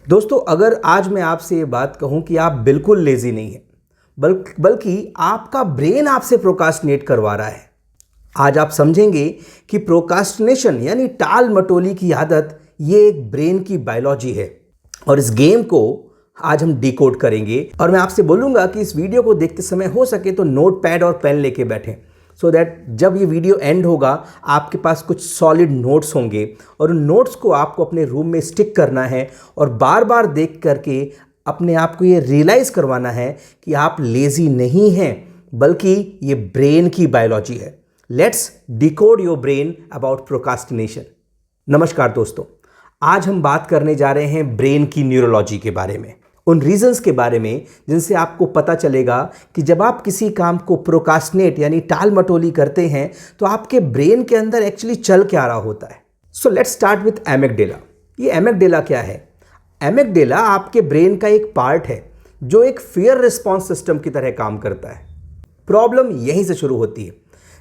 दोस्तों, अगर आज मैं आपसे ये बात कहूं कि आप बिल्कुल लेजी नहीं हैं, बल्कि आपका ब्रेन आपसे प्रोकास्टिनेट करवा रहा है, आज आप समझेंगे कि प्रोकास्टिनेशन यानी टाल मटोली की आदत ये एक ब्रेन की बायोलॉजी है। और इस गेम को आज हम डिकोड करेंगे और मैं आपसे बोलूंगा कि इस वीडियो को देखते समय हो सके तो नोट पैड और पेन लेके बैठें, सो दैट जब ये वीडियो एंड होगा आपके पास कुछ सॉलिड नोट्स होंगे और उन नोट्स को आपको अपने रूम में स्टिक करना है और बार बार देख करके अपने आप को ये रियलाइज़ करवाना है कि आप लेज़ी नहीं हैं, बल्कि ये ब्रेन की बायोलॉजी है। Let's decode your brain about procrastination. नमस्कार दोस्तों, आज हम बात करने जा रहे हैं ब्रेन की न्यूरोलॉजी के बारे में, उन रीजंस के बारे में जिनसे आपको पता चलेगा कि जब आप किसी काम को प्रोकास्टिनेट यानी टाल मटोली करते हैं तो आपके ब्रेन के अंदर एक्चुअली चल क्या रहा होता है। So let's start with amygdala. ये एमिगडाला क्या है? एमिगडाला आपके ब्रेन का एक पार्ट है जो एक फियर रिस्पॉन्स सिस्टम की तरह काम करता है। प्रॉब्लम यहीं से शुरू होती है।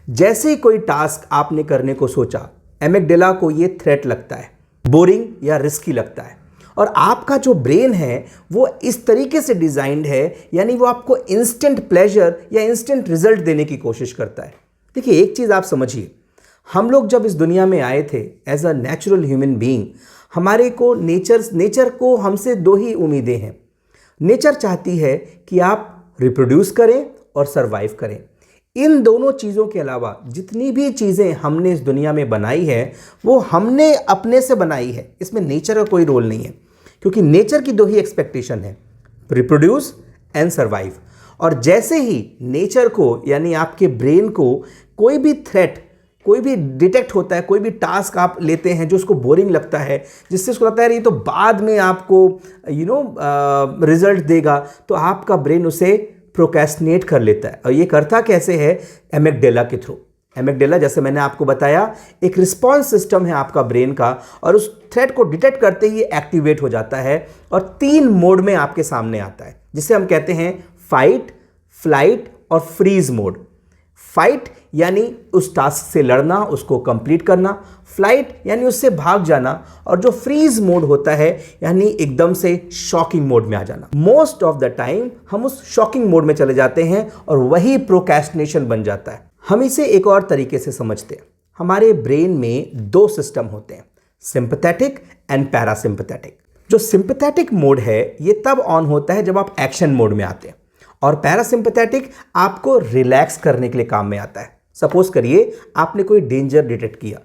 जैसे ही कोई टास्क आपने करने को सोचा, एमिगडाला को ये थ्रेट लगता है, बोरिंग या रिस्की लगता है, और आपका जो ब्रेन है वो इस तरीके से डिजाइंड है, यानी वो आपको इंस्टेंट प्लेजर या इंस्टेंट रिजल्ट देने की कोशिश करता है। देखिए, एक चीज़ आप समझिए, हम लोग जब इस दुनिया में आए थे as a natural human being, हमारे को नेचर को हमसे दो ही उम्मीदें हैं। नेचर चाहती है कि आप रिप्रोड्यूस करें और सरवाइव करें। इन दोनों चीज़ों के अलावा जितनी भी चीज़ें हमने इस दुनिया में बनाई है वो हमने अपने से बनाई है, इसमें नेचर का कोई रोल नहीं है, क्योंकि नेचर की दो ही एक्सपेक्टेशन है, रिप्रोड्यूस एंड सरवाइव। और जैसे ही नेचर को यानी आपके ब्रेन को कोई भी थ्रेट, कोई भी डिटेक्ट होता है, कोई भी टास्क आप लेते हैं जो उसको बोरिंग लगता है, जिससे उसको लगता है ये तो बाद में आपको रिजल्ट देगा, तो आपका ब्रेन उसे प्रोक्रेस्टिनेट कर लेता है। और ये करता कैसे है? एमिगडाला के थ्रू। एमिगडाला, जैसे मैंने आपको बताया, एक रिस्पॉन्स सिस्टम है आपका ब्रेन का, और उस थ्रेट को डिटेक्ट करते ही एक्टिवेट हो जाता है और 3 मोड में आपके सामने आता है, जिसे हम कहते हैं फाइट, फ्लाइट और फ्रीज मोड। फाइट यानी उस टास्क से लड़ना, उसको कंप्लीट करना, फ्लाइट यानी उससे भाग जाना, और जो फ्रीज मोड होता है यानी एकदम से शॉकिंग मोड में आ जाना। मोस्ट ऑफ द टाइम हम उस शॉकिंग मोड में चले जाते हैं और वही प्रोक्रेस्टिनेशन बन जाता है। हम इसे एक और तरीके से समझते हैं। हमारे ब्रेन में 2 सिस्टम होते हैं, सिंपैथेटिक एंड पैरासिम्पैथेटिक। जो सिंपैथेटिक मोड है ये तब ऑन होता है जब आप एक्शन मोड में आते हैं, और पैरासिम्पैथेटिक आपको रिलैक्स करने के लिए काम में आता है। सपोज करिए आपने कोई डेंजर डिटेक्ट किया,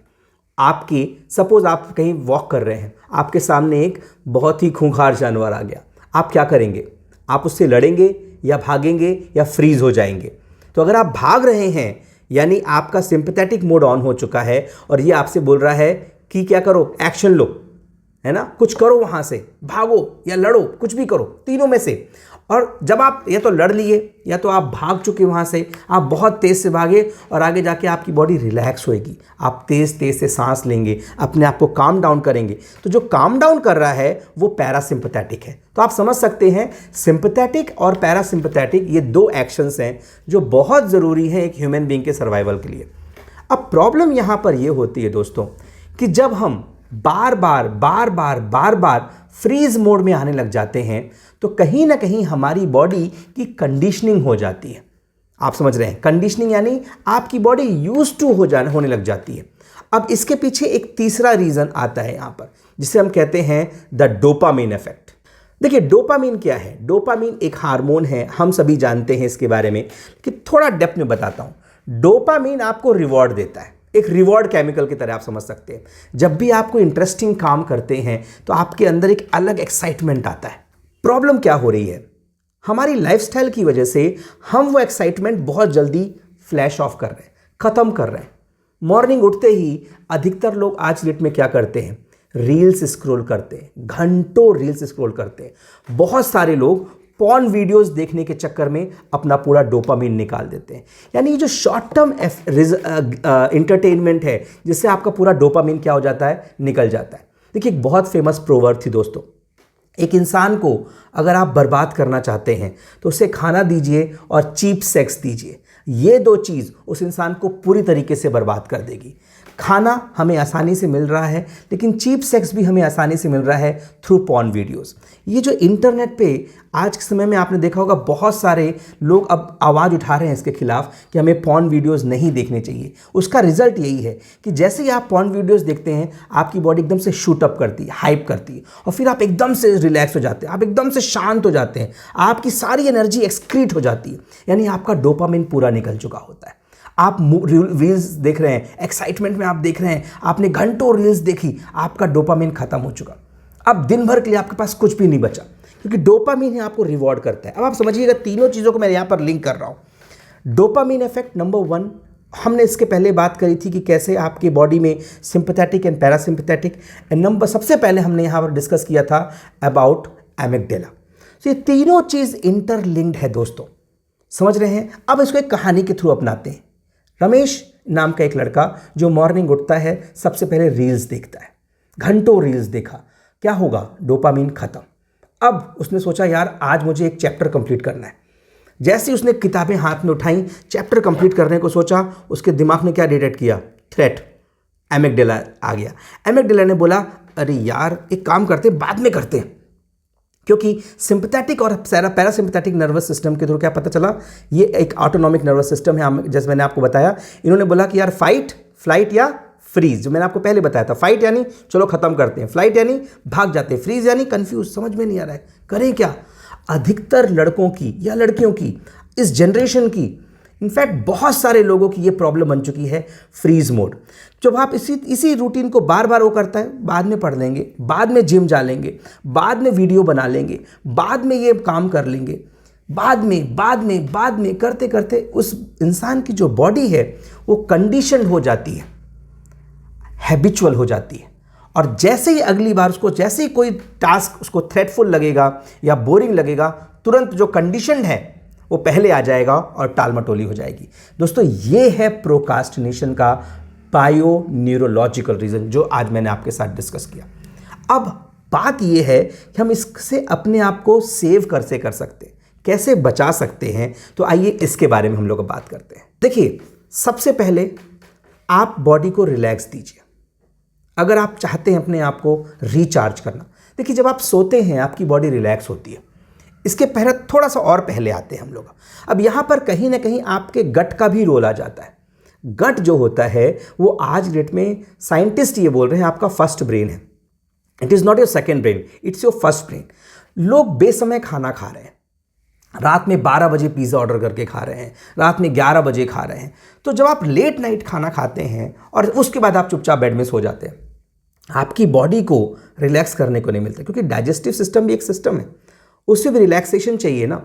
सपोज आप कहीं वॉक कर रहे हैं, आपके सामने एक बहुत ही खूंखार जानवर आ गया, आप क्या करेंगे? आप उससे लड़ेंगे या भागेंगे या फ्रीज हो जाएंगे? तो अगर आप भाग रहे हैं यानी आपका सिंपैथेटिक मोड ऑन हो चुका है और ये आपसे बोल रहा है कि क्या करो, एक्शन लो, है ना, कुछ करो, वहां से भागो या लड़ो, कुछ भी करो, तीनों में से। और जब आप या तो लड़ लिए या तो आप भाग चुके वहां से, आप बहुत तेज से भागे और आगे जाके आपकी बॉडी रिलैक्स होएगी, आप तेज तेज से सांस लेंगे, अपने आप को काम डाउन करेंगे। तो जो काम डाउन कर रहा है वो पैरासिम्पैथेटिक है। तो आप समझ सकते हैं सिंपैथेटिक और पैरासिम्पैथेटिक ये 2 एक्शंस हैं जो बहुत ज़रूरी हैं एक ह्यूमन बीइंग के सर्वाइवल के लिए। अब प्रॉब्लम यहां पर यह होती है दोस्तों कि जब हम बार बार फ्रीज मोड में आने लग जाते हैं तो कहीं ना कहीं हमारी बॉडी की कंडीशनिंग हो जाती है। आप समझ रहे हैं, कंडीशनिंग यानी आपकी बॉडी यूज्ड टू होने लग जाती है। अब इसके पीछे एक तीसरा रीजन आता है यहां पर, जिसे हम कहते हैं द डोपामिन इफेक्ट। देखिए, डोपामिन क्या है? डोपामिन एक हार्मोन है, हम सभी जानते हैं इसके बारे में, कि थोड़ा डेप्थ में बताता हूं। डोपामिन आपको रिवॉर्ड देता है, एक रिवॉर्ड केमिकल की तरह आप समझ सकते हैं। जब भी आप कोई इंटरेस्टिंग काम करते हैं तो आपके अंदर एक अलग एक्साइटमेंट आता है। प्रॉब्लम क्या हो रही है? हमारी लाइफस्टाइल की वजह से हम वो एक्साइटमेंट बहुत जल्दी फ्लैश ऑफ कर रहे हैं, खत्म कर रहे हैं। मॉर्निंग उठते ही अधिकतर लोग आज डेट में क्या करते हैं? रील्स स्क्रॉल करते हैं, घंटों रील्स स्क्रॉल करते हैं। बहुत सारे लोग पॉर्न वीडियोस देखने के चक्कर में अपना पूरा डोपामिन निकाल देते हैं। यानी जो शॉर्ट टर्म इंटरटेनमेंट है, जिससे आपका पूरा डोपामिन क्या हो जाता है? निकल जाता है। देखिए, एक बहुत फेमस प्रोवर्ब थी दोस्तों, एक इंसान को अगर आप बर्बाद करना चाहते हैं तो उसे खाना दीजिए और चीप सेक्स दीजिए। ये 2 चीज़ उस इंसान को पूरी तरीके से बर्बाद कर देगी। खाना हमें आसानी से मिल रहा है, लेकिन चीप सेक्स भी हमें आसानी से मिल रहा है थ्रू पॉर्न वीडियोस। ये जो इंटरनेट पे आज के समय में आपने देखा होगा, बहुत सारे लोग अब आवाज़ उठा रहे हैं इसके खिलाफ कि हमें पॉर्न वीडियोस नहीं देखने चाहिए। उसका रिजल्ट यही है कि जैसे ही आप पॉर्न वीडियोस देखते हैं, आपकी बॉडी एकदम से शूट अप करती है, हाइप करती है, और फिर आप एकदम से रिलैक्स हो जाते हैं, आप एकदम से शांत हो जाते हैं, आपकी सारी एनर्जी एक्सक्रीट हो जाती है, यानी आपका डोपामिन पूरा निकल चुका होता है। आप रील्स देख रहे हैं, एक्साइटमेंट में आप देख रहे हैं, आपने घंटों रील्स देखी, आपका डोपामिन खत्म हो चुका। अब दिन भर के लिए आपके पास कुछ भी नहीं बचा, क्योंकि डोपामिन ही आपको रिवॉर्ड करता है। अब आप समझिएगा, तीनों चीज़ों को मैं यहाँ पर लिंक कर रहा हूँ। डोपामिन इफेक्ट नंबर 1, हमने इसके पहले बात करी थी कि कैसे आपकी बॉडी में सिंपैथेटिक एंड पैरासिम्पैथेटिक, एंड सबसे पहले हमने यहाँ पर डिस्कस किया था अबाउट एमिगडाला। तो ये तीनों चीज़ इंटरलिंक्ड है दोस्तों, समझ रहे हैं। अब इसको एक कहानी के थ्रू अपनाते हैं। रमेश नाम का एक लड़का जो मॉर्निंग उठता है, सबसे पहले रील्स देखता है, घंटों रील्स देखा, क्या होगा, डोपामिन खत्म। अब उसने सोचा यार आज मुझे एक चैप्टर कंप्लीट करना है। जैसे ही उसने किताबें हाथ में उठाई, चैप्टर कंप्लीट करने को सोचा, उसके दिमाग ने क्या डिटेक्ट किया, थ्रेट, एमिगडाला आ गया। एमिगडाला ने बोला अरे यार एक काम करते, बाद में करते हैं, क्योंकि सिंपैथेटिक और पैरासिम्पैथेटिक नर्वस सिस्टम के थ्रू क्या पता चला, ये एक ऑटोनॉमिक नर्वस सिस्टम है। जैसे मैंने आपको बताया, इन्होंने बोला कि यार फाइट, फ्लाइट या फ्रीज, जो मैंने आपको पहले बताया था। फाइट यानी चलो खत्म करते हैं, फ्लाइट यानी भाग जाते हैं, फ्रीज यानी कंफ्यूज, समझ में नहीं आ रहा है करें क्या। अधिकतर लड़कों की या लड़कियों की, इस जनरेशन की, इनफैक्ट बहुत सारे लोगों की ये प्रॉब्लम बन चुकी है, फ्रीज मोड। जब आप इसी रूटीन को बार बार वो करता है, बाद में पढ़ लेंगे, बाद में जिम जा लेंगे, बाद में वीडियो बना लेंगे, बाद में ये काम कर लेंगे, बाद में करते करते उस इंसान की जो बॉडी है वो कंडीशनड हो जाती है, हैबिचुअल हो जाती है। और जैसे ही अगली बार जैसे ही कोई टास्क उसको थ्रेटफुल लगेगा या बोरिंग लगेगा, तुरंत जो कंडीशनड है वो पहले आ जाएगा और टालमटोली हो जाएगी। दोस्तों ये है प्रोकास्टिनेशन का बायो न्यूरोलॉजिकल रीजन, जो आज मैंने आपके साथ डिस्कस किया। अब बात ये है कि हम इससे अपने आप को सेव कैसे कर सकते हैं, कैसे बचा सकते हैं। तो आइए इसके बारे में हम लोग बात करते हैं। देखिए, सबसे पहले आप बॉडी को रिलैक्स दीजिए। अगर आप चाहते हैं अपने आप को रिचार्ज करना, देखिए जब आप सोते हैं आपकी बॉडी रिलैक्स होती है। इसके पहले थोड़ा सा और पहले आते हैं हम लोग। अब यहाँ पर कहीं ना कहीं आपके गट का भी रोल आ जाता है। गट जो होता है वो आज डेट में साइंटिस्ट ये बोल रहे हैं आपका फर्स्ट ब्रेन है। It is not your second brain, it's your first brain. लोग बेसमय खाना खा रहे हैं, रात में 12 बजे पिज़्ज़ा ऑर्डर करके खा रहे हैं, रात में 11 बजे खा रहे हैं। तो जब आप लेट नाइट खाना खाते हैं और उसके बाद आप चुपचाप बेड में सो जाते हैं, आपकी बॉडी को रिलैक्स करने को नहीं मिलता, क्योंकि डाइजेस्टिव सिस्टम भी एक सिस्टम है, उससे भी रिलैक्सेशन चाहिए ना।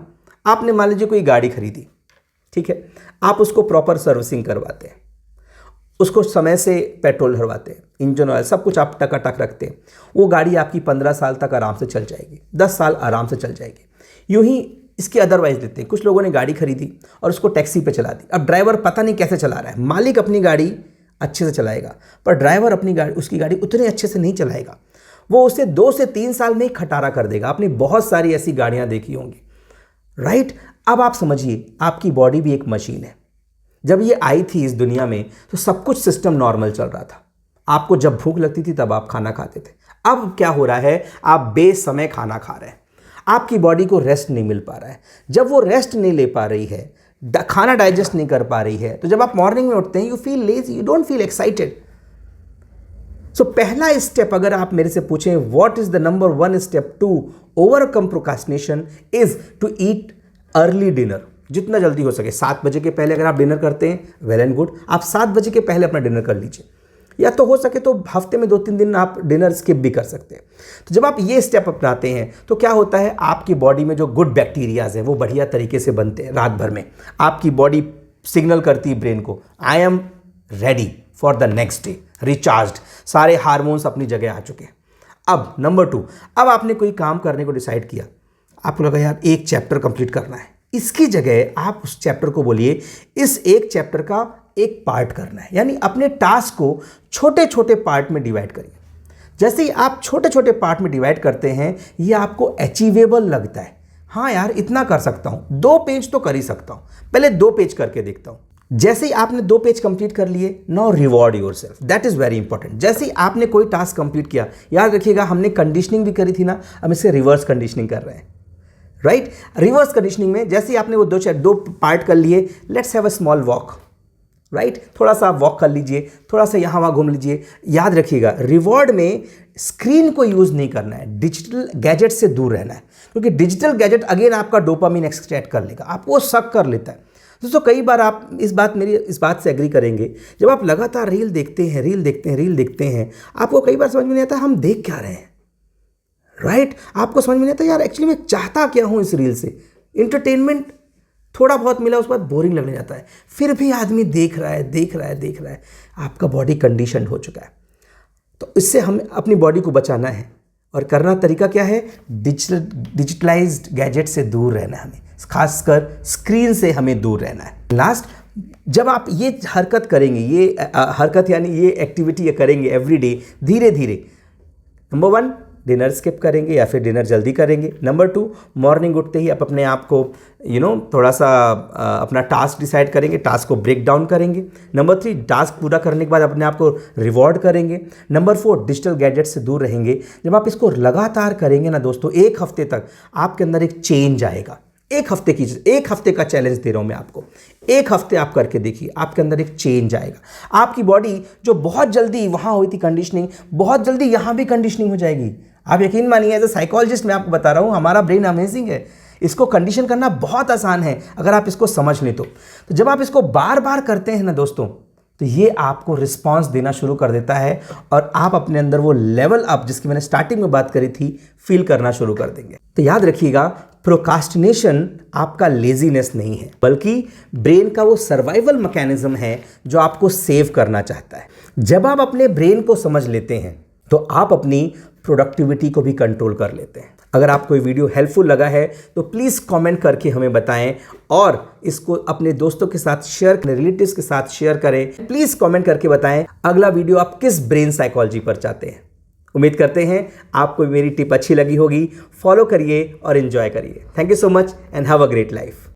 आपने मान लीजिए कोई गाड़ी खरीदी, ठीक है, आप उसको प्रॉपर सर्विसिंग करवाते हैं, उसको समय से पेट्रोल भरवाते हैं, इंजन ऑयल सब कुछ आप टकाटक रखते हैं, वो गाड़ी आपकी 15 साल तक आराम से चल जाएगी, 10 साल आराम से चल जाएगी। यूं ही इसके अदरवाइज लेते हैं, कुछ लोगों ने गाड़ी खरीदी और उसको टैक्सी पे चला दी। अब ड्राइवर पता नहीं कैसे चला रहा है, मालिक अपनी गाड़ी अच्छे से चलाएगा, पर ड्राइवर उसकी गाड़ी उतने अच्छे से नहीं चलाएगा, वो उसे 2 से 3 साल में ही खटारा कर देगा। आपने बहुत सारी ऐसी गाड़ियां देखी होंगी, राइट। अब आप समझिए, आपकी बॉडी भी एक मशीन है। जब ये आई थी इस दुनिया में तो सब कुछ सिस्टम नॉर्मल चल रहा था। आपको जब भूख लगती थी तब आप खाना खाते थे। अब क्या हो रहा है, आप बेसमय खाना खा रहे हैं, आपकी बॉडी को रेस्ट नहीं मिल पा रहा है। जब वो रेस्ट नहीं ले पा रही है, खाना डाइजेस्ट नहीं कर पा रही है, तो जब आप मॉर्निंग में उठते हैं, you feel lazy, you don't feel excited. So पहला स्टेप, अगर आप मेरे से पूछें what is the number 1 step to overcome procrastination, is to eat early dinner. जितना जल्दी हो सके, 7 बजे के पहले अगर आप डिनर करते हैं, वेल एंड गुड, आप 7 बजे के पहले अपना डिनर कर लीजिए, या तो हो सके तो हफ्ते में 2-3 दिन आप डिनर स्किप भी कर सकते हैं। तो जब आप ये स्टेप अपनाते हैं तो क्या होता है, आपकी बॉडी में जो गुड बैक्टीरियाज हैं वो बढ़िया तरीके से बनते हैं। रात भर में आपकी बॉडी सिग्नल करती है ब्रेन को, I am ready for the next day, recharged, सारे हार्मोन्स अपनी जगह आ चुके हैं। अब नंबर 2, अब आपने कोई काम करने को डिसाइड किया, आपको लगा यार एक चैप्टर कंप्लीट करना है, इसकी जगह आप उस चैप्टर को बोलिए इस एक चैप्टर का एक पार्ट करना है, यानी अपने टास्क को छोटे छोटे पार्ट में डिवाइड करिए। जैसे ही आप छोटे छोटे पार्ट में डिवाइड करते हैं, ये आपको अचीवेबल लगता है। हाँ यार इतना कर सकता हूँ, 2 पेज तो कर ही सकता हूँ, पहले 2 पेज करके देखता हूँ, जैसे ही आपने 2 पेज कंप्लीट कर लिए, now reward yourself, that is very important. जैसे ही आपने कोई टास्क कंप्लीट किया, याद रखिएगा हमने कंडीशनिंग भी करी थी ना, हम इससे रिवर्स कंडीशनिंग कर रहे हैं, राइट। रिवर्स कंडीशनिंग में जैसे ही आपने वो 2 पार्ट कर लिए, let's have a small walk, right. थोड़ा सा आप वॉक कर लीजिए, थोड़ा सा यहाँ वहाँ घूम लीजिए। याद रखिएगा रिवॉर्ड में स्क्रीन को यूज़ नहीं करना है, डिजिटल गैजेट से दूर रहना है, क्योंकि डिजिटल गैजेट अगेन आपका डोपामिन एक्सट्रैक्ट कर लेगा, आपको वो शक कर लेता है। दोस्तों कई बार आप इस बात से एग्री करेंगे, जब आप लगातार रील देखते हैं, आपको कई बार समझ में नहीं आता हम देख क्या रहे हैं, राइट। आपको समझ में नहीं आता यार एक्चुअली मैं चाहता क्या हूँ इस रील से। इंटरटेनमेंट थोड़ा बहुत मिला, उसके बाद बोरिंग लगने जाता है, फिर भी आदमी देख रहा है। आपका बॉडी कंडीशन हो चुका है। तो इससे हमें अपनी बॉडी को बचाना है, और करना तरीका क्या है, डिजिटलाइज्ड गैजेट से दूर रहना है हमें, खासकर स्क्रीन से हमें दूर रहना है। लास्ट, जब आप ये हरकत करेंगे, ये एक्टिविटी करेंगे एवरीडे, धीरे धीरे, नंबर 1 डिनर स्किप करेंगे या फिर डिनर जल्दी करेंगे। नंबर 2, मॉर्निंग उठते ही आप अपने आप को थोड़ा सा अपना टास्क डिसाइड करेंगे, टास्क को ब्रेक डाउन करेंगे। नंबर 3, टास्क पूरा करने के बाद अपने आप को रिवॉर्ड करेंगे। नंबर 4, डिजिटल गैजेट से दूर रहेंगे। जब आप इसको लगातार करेंगे ना दोस्तों, 1 हफ्ते तक आपके अंदर एक चेंज आएगा। 1 हफ्ते का चैलेंज दे रहा हूं मैं आपको। 1 हफ्ते आप करके देखिए, आपके अंदर एक चेंज आएगा। आपकी बॉडी जो बहुत जल्दी वहां हुई थी कंडीशनिंग, बहुत जल्दी यहां भी कंडीशनिंग हो जाएगी। आप यकीन मानिए, एज ए साइकोलॉजिस्ट मैं आपको बता रहा हूं, हमारा ब्रेन अमेजिंग है, इसको कंडीशन करना बहुत आसान है अगर आप इसको समझ लें तो। जब आप इसको बार बार करते हैं ना दोस्तों, तो ये आपको रिस्पांस देना शुरू कर देता है, और आप अपने अंदर वो लेवल अप जिसकी मैंने स्टार्टिंग में बात करी थी, फील करना शुरू कर देंगे। तो याद रखिएगा, प्रोकास्टिनेशन आपका लेजीनेस नहीं है, बल्कि ब्रेन का वो सर्वाइवल मैकेनिज्म है जो आपको सेव करना चाहता है। जब आप अपने ब्रेन को समझ लेते हैं, तो आप अपनी प्रोडक्टिविटी को भी कंट्रोल कर लेते हैं। अगर आपको ये वीडियो हेल्पफुल लगा है तो प्लीज़ कमेंट करके हमें बताएं, और इसको अपने दोस्तों के साथ शेयर करें, रिलेटिव्स के साथ शेयर करें। प्लीज़ कमेंट करके बताएं अगला वीडियो आप किस ब्रेन साइकोलॉजी पर चाहते हैं। उम्मीद करते हैं आपको मेरी टिप अच्छी लगी होगी। फॉलो करिए और एंजॉय करिए। Thank you so much and have a great life.